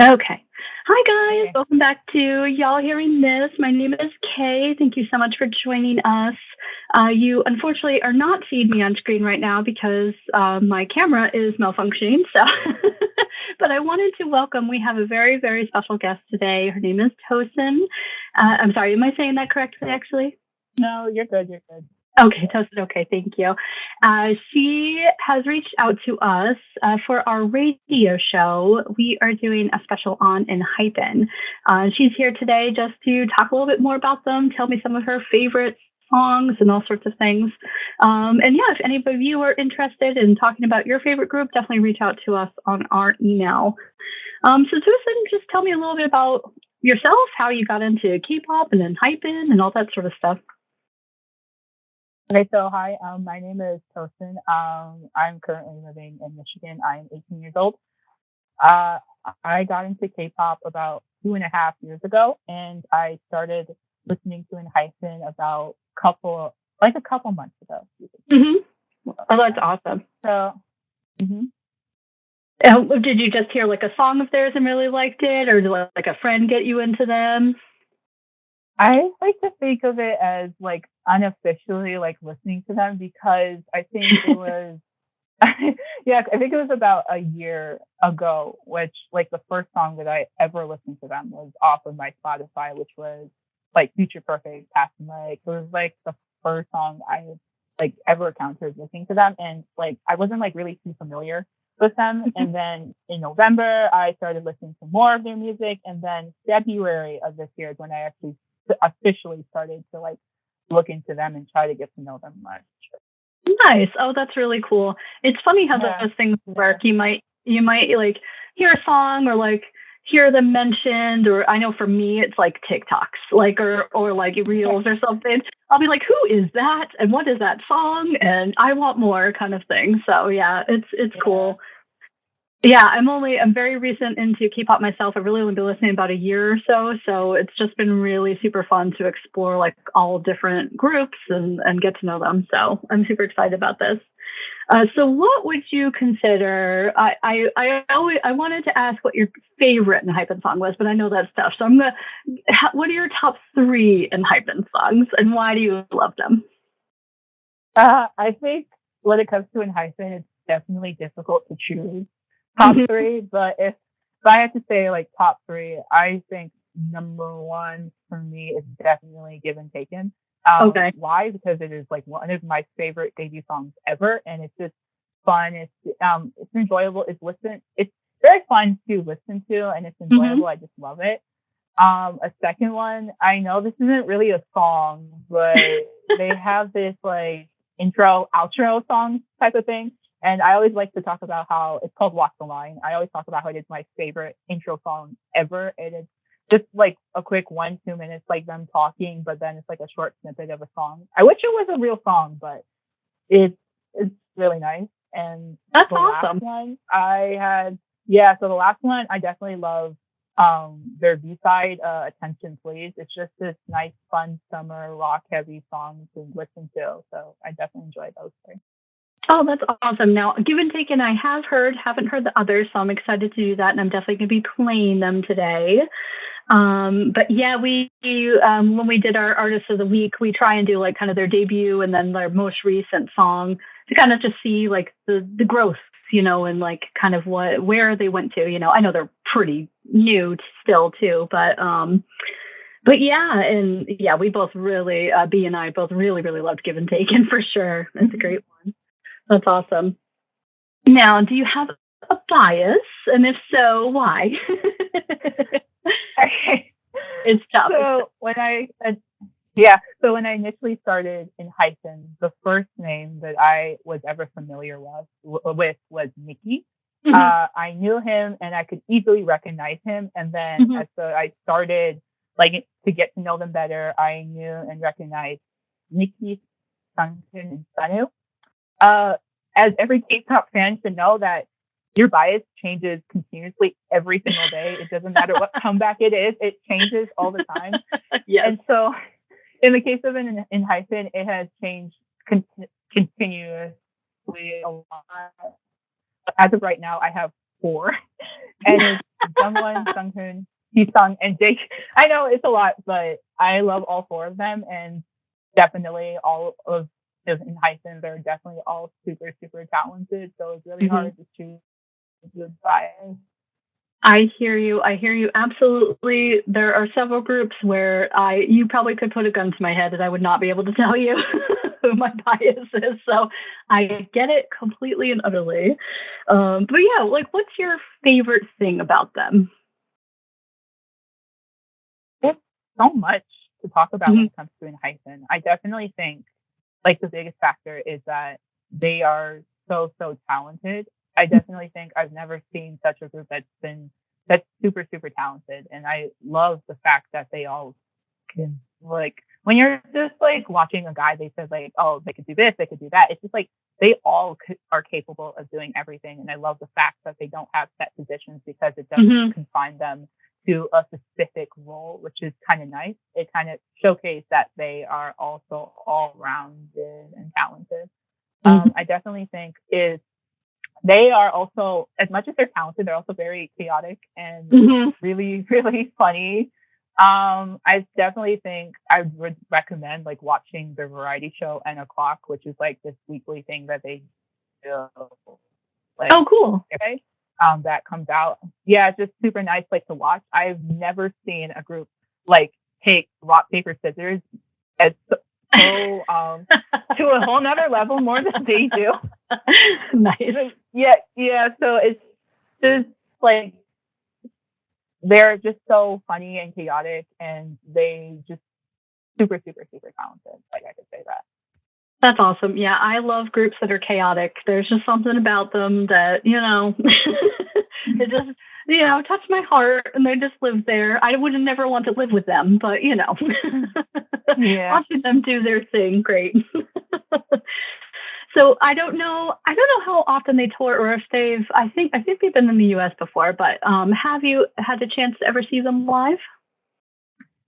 Okay. Hi, guys. Okay. Welcome back to Y'all Hearing This. My name is Kay. Thank you so much for joining us. You unfortunately are not seeing me on screen right now because my camera is malfunctioning. So, but I wanted to welcome. We have a very, very special guest today. Her name is Tosin. I'm sorry. Am I saying that correctly? Actually. No, you're good. You're good. Okay, Tosin. Okay, thank you. She has reached out to us for our radio show. We are doing a special on Enhypen. She's here today just to talk a little bit more about them, tell me some of her favorite songs and all sorts of things. And yeah, if any of you are interested in talking about your favorite group, definitely reach out to us on our email. So Tosin, just tell me a little bit about yourself, how you got into K-pop and Enhypen and all that sort of stuff. Okay, so hi. My name is Tosin. I'm currently living in Michigan. I'm 18 years old. Uh, I got into K-pop about 2.5 years ago, and I started listening to Enhypen about a couple months ago. Mm-hmm. Oh, Yeah. that's awesome. So, hmm Did you just hear like a song of theirs and really liked it, or did like a friend get you into them? I like to think of it as like unofficially like listening to them because I think it was yeah, I think it was about a year ago, which like the first song that I ever listened to them was off of my Spotify, which was like Future Perfect, Passing Like. It was like the first song I like ever encountered listening to them, and like I wasn't like really too familiar with them. And then in November, I started listening to more of their music, and then February of this year is when I actually officially started to like look into them and try to get to know them much. Nice. Oh, that's really cool. It's funny how Yeah, those things yeah. work. You might like hear a song or like hear them mentioned, or I know for me it's like TikToks, like or like reels or something. I'll be like, who is that? And what is that song? And I want more kind of thing. So yeah, it's Yeah. cool. Yeah, I'm very recent into K-pop myself. I've really only been listening about a year or so, so it's just been really super fun to explore like all different groups and get to know them. So I'm super excited about this. So what would you consider? I wanted to ask what your favorite Enhypen song was, but I know that's tough. So I'm gonna. What are your top three Enhypen songs, and why do you love them? I think when it comes to Enhypen, it's definitely difficult to choose top three. But if I had to say like top three, I think number one for me is definitely Given Taken. Okay. Why? Because it is like one of my favorite debut songs ever, and it's just fun. It's enjoyable. It's very fun to listen to, and it's Hmm. enjoyable. I just love it. A second one, I know this isn't really a song, but they have this like intro, outro song type of thing. And I always like to talk about how it's called Walk the Line. I always talk about how it is my favorite intro song ever. And it's just like a quick 1-2 minutes, like them talking, but then it's like a short snippet of a song. I wish it was a real song, but it's really nice. And That's the last awesome. one I had, yeah, so the last one I definitely love their B side, Attention Please. It's just this nice, fun summer rock heavy song to listen to. So I definitely enjoy those three. Oh, that's awesome. Now, Give and Taken, I have heard, haven't heard the others, so I'm excited to do that, and I'm definitely going to be playing them today. But yeah, when we did our Artists of the Week, we try and do like kind of their debut and then their most recent song to kind of just see like the growth, and like kind of where they went to. I know they're pretty new still too, but yeah, and yeah, we both really, B and I both really, really loved Give and Taken for sure. It's a great one. That's awesome. Now, do you have a bias? And if so, why? Okay. It's tough. So yeah, so when I initially started in Hyphen, the first name that I was ever familiar with was Mickey. Mhm, I knew him and I could easily recognize him. And then mhm. as I started like to get to know them better, I knew and recognized Nikki, Sunken, and Sanu. Uh, as every K-pop fan should know that your bias changes continuously every single day. It doesn't matter what comeback it is; it changes all the time. Yes. And so, in the case of in Hyphen, it has changed continuously a lot. As of right now, I have four, and it's Jungwon, Sunghoon, Sung, and Jake. I know it's a lot, but I love all four of them, and definitely all of the Enhypen. They're definitely all super, super talented. So it's really Mhm. hard to choose a good bias. I hear you. I hear you absolutely. There are several groups where you probably could put a gun to my head and I would not be able to tell you who my bias is. So I get it completely and utterly. But yeah, like, what's your favorite thing about them? There's so much to talk about when Mhm. it comes to Enhypen. I definitely think like the biggest factor is that they are so so talented. I definitely think I've never seen such a group that's super super talented, and I love the fact that they all can like when you're just like watching a guy, they said like, oh, they could do this, they could do that. It's just like they all are capable of doing everything, and I love the fact that they don't have set positions because it doesn't Mhm. confine them to a specific role, which is kind of nice. It kind of showcased that they are also all rounded and talented. Mhm. I definitely think is they are also, as much as they're talented, they're also very chaotic and Mhm. really, really funny. I definitely think I would recommend like watching the variety show N o'clock, which is like this weekly thing that they do, like Oh, cool. okay, that comes out. Yeah, it's just super nice like to watch. I've never seen a group like take rock paper scissors as to a whole nother level more than they do. Nice. Yeah, yeah. So it's just like they're just so funny and chaotic, and they just super, super, super talented. Like I could say that. That's awesome. Yeah, I love groups that are chaotic. There's just something about them that, it just, touched my heart and they just live there. I would never want to live with them, but, Yeah. watching them do their thing, great. So I don't know how often they tour or if I think they've been in the US before, but have you had a chance to ever see them live?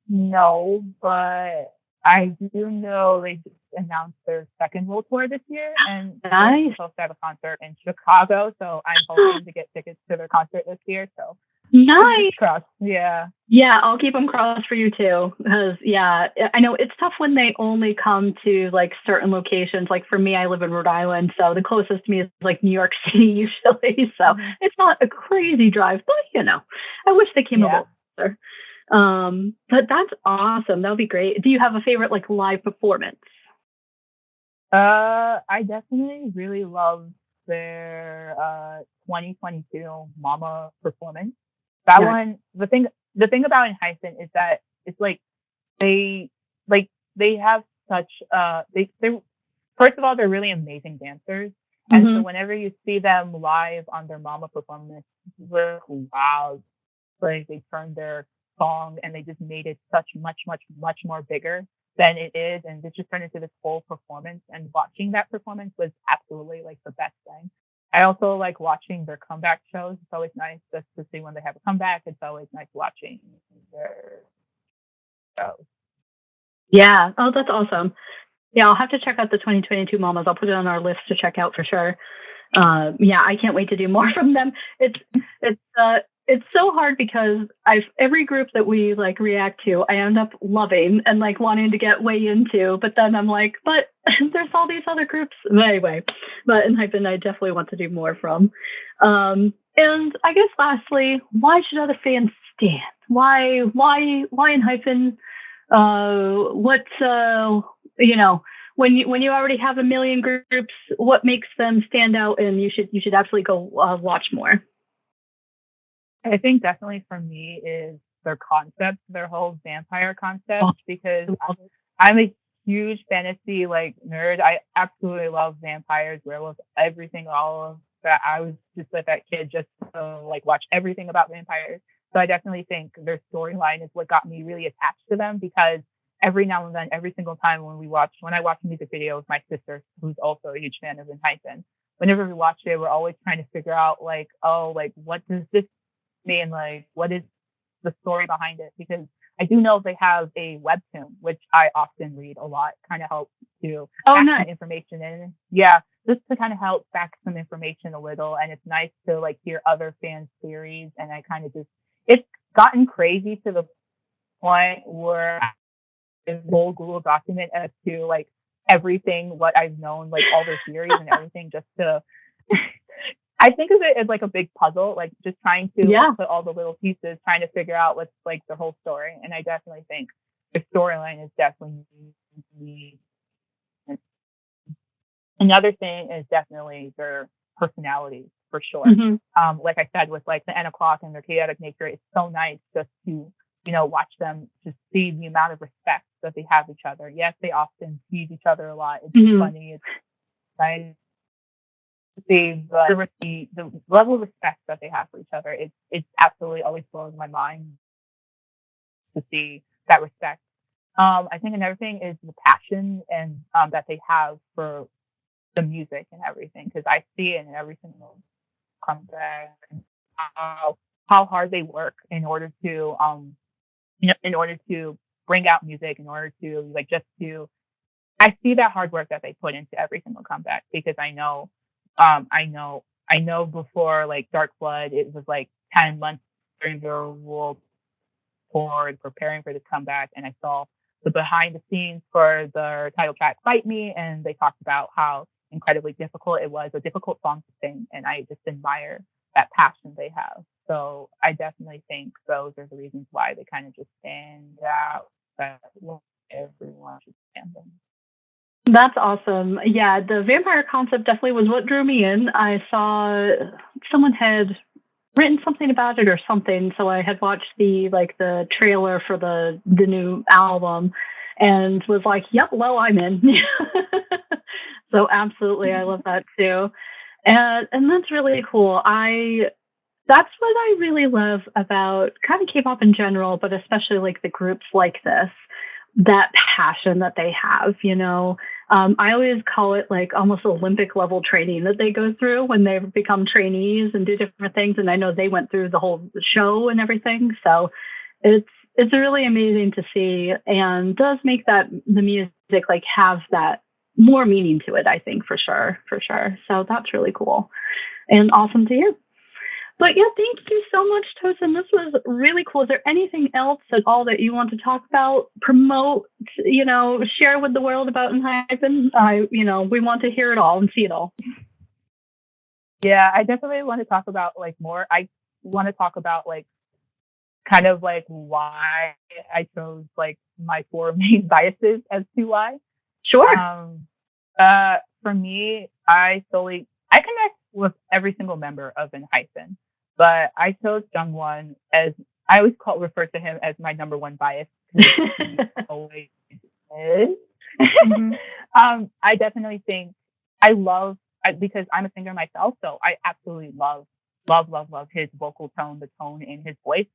No, but I do know they just announced their second world tour this year, and they're Nice. supposed to have a concert in Chicago. So I'm hoping to get tickets to their concert this year. So fingers Nice. crossed. Yeah. Yeah, I'll keep them crossed for you too. Because yeah, I know it's tough when they only come to like certain locations. Like for me, I live in Rhode Island, so the closest to me is like New York City usually. So Mhm. it's not a crazy drive, but I wish they came a Yeah. little closer. But that's awesome. That would be great. Do you have a favorite like live performance? I definitely really love their 2022 Mama performance. That Yeah. one, the thing about Enhypen is that it's they like they have such they first of all they're really amazing dancers, and so Hmm. whenever you see them live on their Mama performance, you're like, wow, like they turned their song and they just made it such much much much more bigger than it is, and it just turned into this whole performance, and watching that performance was absolutely like the best thing. I also like watching their comeback shows. It's always nice just to see when they have a comeback. It's always nice watching their shows. Yeah. Oh, that's awesome. Yeah, I'll have to check out the 2022 Mamas. I'll put it on our list to check out for sure. Yeah, I can't wait to do more from them. It's so hard because I've every group that we like react to, I end up loving and like wanting to get way into, but then I'm like, but there's all these other groups anyway. But in Hypen, I definitely want to do more from. And I guess lastly, why should other fans stand? Why in Hypen? What you know when you already have a million groups, what makes them stand out? And you should absolutely go watch more. I think definitely for me is their concept, their whole vampire concept, Oh, because I love it. I'm a huge fantasy like nerd. I absolutely love vampires, werewolves, everything, all of that. I was just like that kid just to like watch everything about vampires. So I definitely think their storyline is what got me really attached to them, because every now and then, every single time when I watch a music video with my sister, who's also a huge fan of Enhypen, whenever we watch it, we're always trying to figure out like, oh, like what does this mean? Like, what is the story behind it, because I do know they have a webtoon, which I often read a lot, kind of helps to back nice. some information in. Yeah, just to kind of help back some information a little. And it's nice to like hear other fans' theories. And I kind of just, it's gotten crazy to the point where a whole Google document as to like everything, what I've known, like all their theories and everything, just to, I think of it as like a big puzzle, like just trying to like, put all the little pieces, trying to figure out what's like the whole story. And I definitely think the storyline is definitely another thing is definitely their personalities for sure. Like I said, with like the N o'clock and their chaotic nature, it's so nice just to, you know, watch them, just see the amount of respect that they have each other. Yes, they often tease each other a lot. It's funny. It's nice to see the level of respect that they have for each other. It's absolutely always blows my mind to see that respect. I think another thing is the passion and that they have for the music and everything, because I see it in every single comeback, and how hard they work in order to in order to bring out music, in order to like just to, I see that hard work that they put into every single comeback, because I know before like Dark Flood, it was like 10 months during their world tour and preparing for this comeback, and I saw the behind the scenes for their title track Fight Me, and they talked about how incredibly difficult it was, a difficult song to sing, and I just admire that passion they have. So I definitely think those are the reasons why they kind of just stand out, that everyone should stand them. That's awesome. Yeah, the vampire concept definitely was what drew me in. I saw someone had written something about it or something, so I had watched the trailer for the new album and was like, "Yep, well, I'm in." So absolutely, I love that too, and that's really cool. That's what I really love about kind of K-pop in general, but especially like the groups like this, that passion that they have, you know. I always call it like almost Olympic level training that they go through when they become trainees and do different things. And I know they went through the whole show and everything. So it's really amazing to see, and does make that the music like have that more meaning to it, I think, for sure. So that's really cool and awesome to hear. But yeah, thank you so much, Tosin. This was really cool. Is there anything else at all that you want to talk about, promote, you know, share with the world about Enhypen? We want to hear it all and see it all. Yeah, I definitely want to talk about like more. I want to talk about like kind of like why I chose like my 4 main biases as to why. Sure. For me, I connect with every single member of Enhypen, but I chose Jungwon as, I always refer to him as my number one bias. He always is. I definitely think because I'm a singer myself, so I absolutely love his vocal tone, the tone in his voice.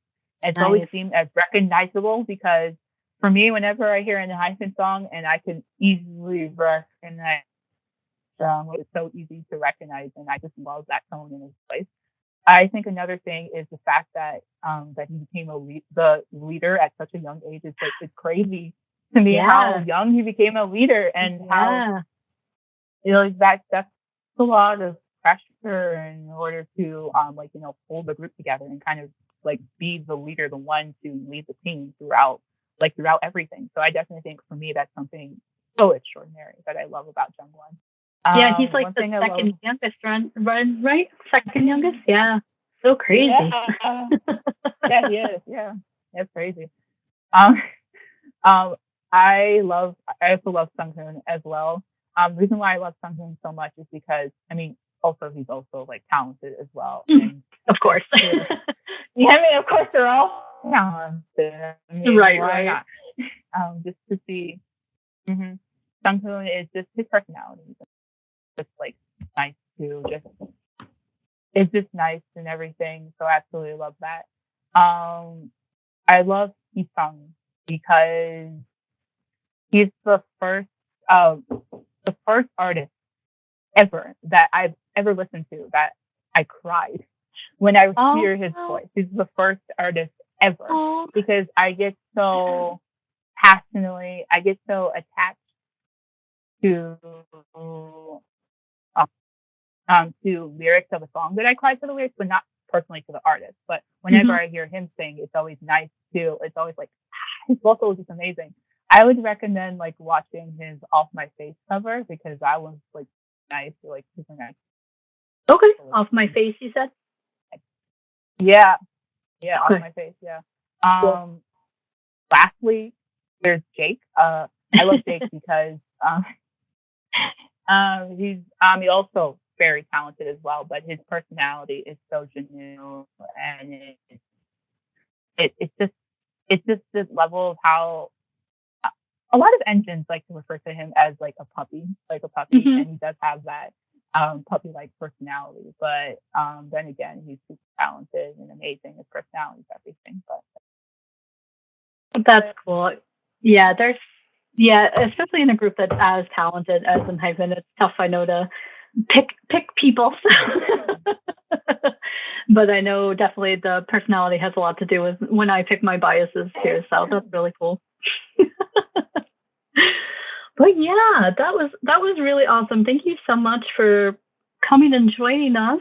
It's always seemed as recognizable, because for me, whenever I hear an Enhypen song, and I can easily recognize it's so easy to recognize, and I just love that tone in his voice. I think another thing is the fact that that he became the leader at such a young age. It's crazy to me how young he became a leader, and how that's a lot of pressure in order to hold the group together and kind of like be the leader, the one to lead the team throughout everything. So I definitely think for me that's something so extraordinary that I love about Jungwon. Yeah, he's like the second youngest, right? Second youngest? Yeah. So crazy. Yeah, he is. Yeah. That's crazy. I also love Sunghoon as well. The reason why I love Sunghoon so much is because, I mean, also he's also like talented as well. And of course. Yeah, I mean, of course they're all talented. I mean, right. Just to see Sunghoon is just his personality. Just like nice too. It's just nice and everything. So I absolutely love that. I love Isung because he's the first artist ever that I've ever listened to that I cried when I hear his voice. He's the first artist ever, Oh, because I get so passionately, I get so attached to to lyrics of a song that I cry to the lyrics, but not personally to the artist. But whenever mhm. I hear him sing, it's always nice too. It's always like his vocal is just amazing. I would recommend like watching his "Off My Face" cover because that one's like nice, like super nice. Okay, off my face, you said. Yeah, yeah, "Off Okay. My Face." Yeah. Cool. Um. Lastly, there's Jake. I love Jake because he's also very talented as well, but his personality is so genuine, and it's just this level of how a lot of engines like to refer to him as like a puppy, Mhm. and he does have that puppy like personality. But then again, he's super talented and amazing. His personality is everything. That's cool. Yeah, yeah, especially in a group that's as talented as Enhypen, it's tough, I know, to pick people. But I know definitely the personality has a lot to do with when I pick my biases too. So that's really cool. But yeah, that was really awesome. Thank you so much for coming and joining us.